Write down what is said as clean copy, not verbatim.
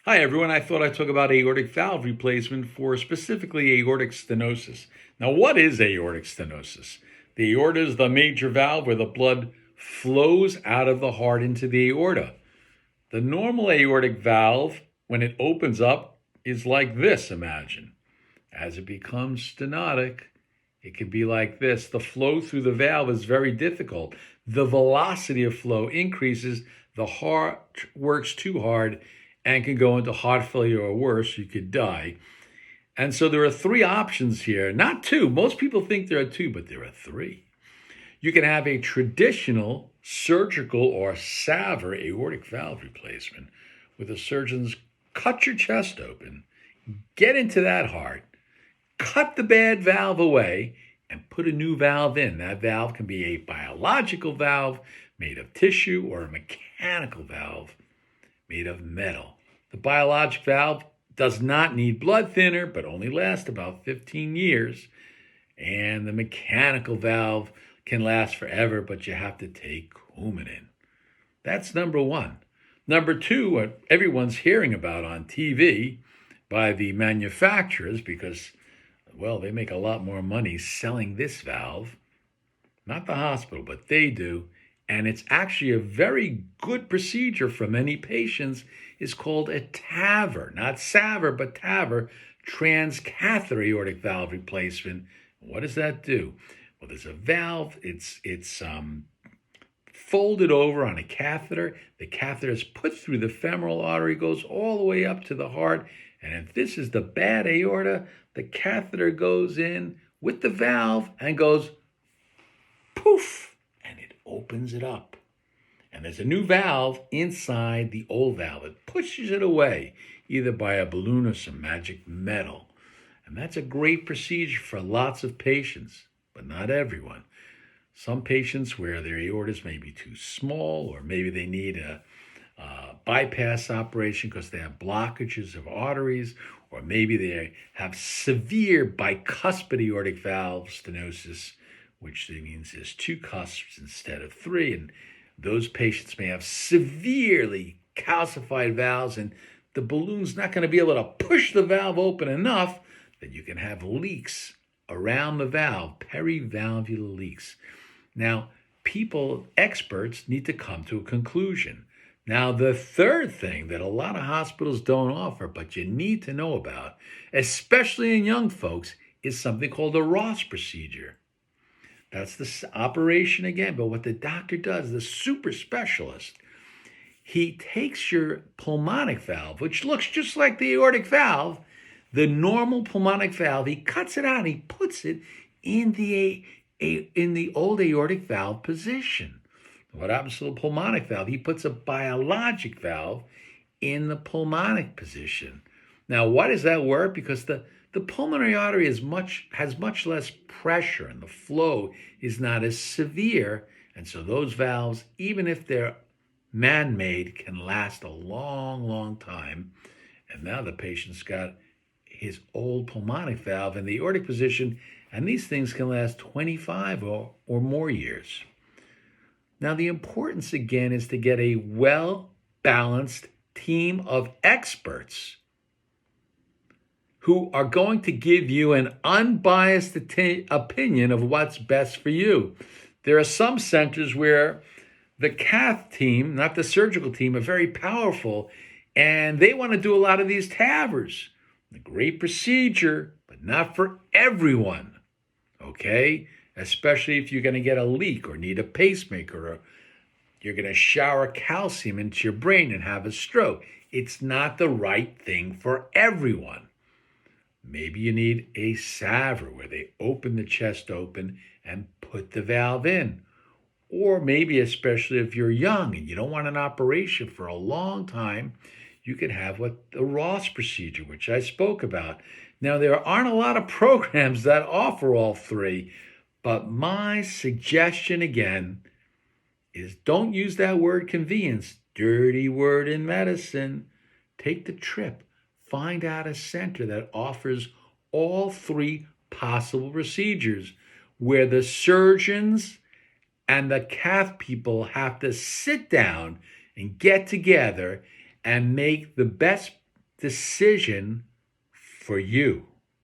Hi, everyone. I thought I'd talk about aortic valve replacement for specifically aortic stenosis. Now, what is aortic stenosis? The aorta is the major valve where the blood flows out of the heart into the aorta. The normal aortic valve, when it opens up, is like this, imagine. As it becomes stenotic, it can be like this. The flow through the valve is very difficult. The velocity of flow increases. The heart works too hard and can go into heart failure or worse. You could die. And so there are three options here, not two. Most people think there are two, but there are three. You can have a traditional surgical or SAVR aortic valve replacement, where the surgeons cut your chest open, get into that heart, cut the bad valve away, and put a new valve in. That valve can be a biological valve made of tissue or a mechanical valve made of metal. The biologic valve does not need blood thinner, but only lasts about 15 years. And the mechanical valve can last forever, but you have to take Coumadin. That's number one. Number two, what everyone's hearing about on TV by the manufacturers, because, well, they make a lot more money selling this valve, not the hospital, but they do. And it's actually a very good procedure for many patients, is called a TAVR, not SAVR, but TAVR, transcatheter aortic valve replacement. What does that do? Well, there's a valve, it's folded over on a catheter. The catheter is put through the femoral artery, goes all the way up to the heart. And if this is the bad aorta, the catheter goes in with the valve and goes poof, and it opens it up. And there's a new valve inside the old valve. It pushes it away, either by a balloon or some magic metal. And that's a great procedure for lots of patients, but not everyone. Some patients where their aortas may be too small, or maybe they need a bypass operation because they have blockages of arteries, or maybe they have severe bicuspid aortic valve stenosis, which means there's two cusps instead of three. And those patients may have severely calcified valves, and the balloon's not going to be able to push the valve open enough that you can have leaks around the valve, perivalvular leaks. Now, experts need to come to a conclusion. Now, the third thing that a lot of hospitals don't offer, but you need to know about, especially in young folks, is something called a Ross procedure. That's the operation again, but what the doctor does, the super specialist, he takes your pulmonic valve, which looks just like the aortic valve, the normal pulmonic valve, he cuts it out, he puts it in the old aortic valve position. What happens to the pulmonic valve? He puts a biologic valve in the pulmonic position. Now, why does that work? Because the pulmonary artery has much less pressure, and the flow is not as severe. And so those valves, even if they're man-made, can last a long, long time. And now the patient's got his old pulmonic valve in the aortic position, and these things can last 25 or more years. Now, the importance, again, is to get a well-balanced team of experts who are going to give you an unbiased opinion of what's best for you. There are some centers where the cath team, not the surgical team, are very powerful, and they want to do a lot of these TAVRs. A great procedure, but not for everyone, okay? Especially if you're going to get a leak or need a pacemaker, or you're going to shower calcium into your brain and have a stroke. It's not the right thing for everyone. Maybe you need a SAVR where they open the chest open and put the valve in. Or maybe, especially if you're young and you don't want an operation for a long time, you can have the Ross procedure, which I spoke about. Now, there aren't a lot of programs that offer all three, but my suggestion again is don't use that word convenience, dirty word in medicine. Take the trip. Find out a center that offers all three possible procedures, where the surgeons and the cath people have to sit down and get together and make the best decision for you.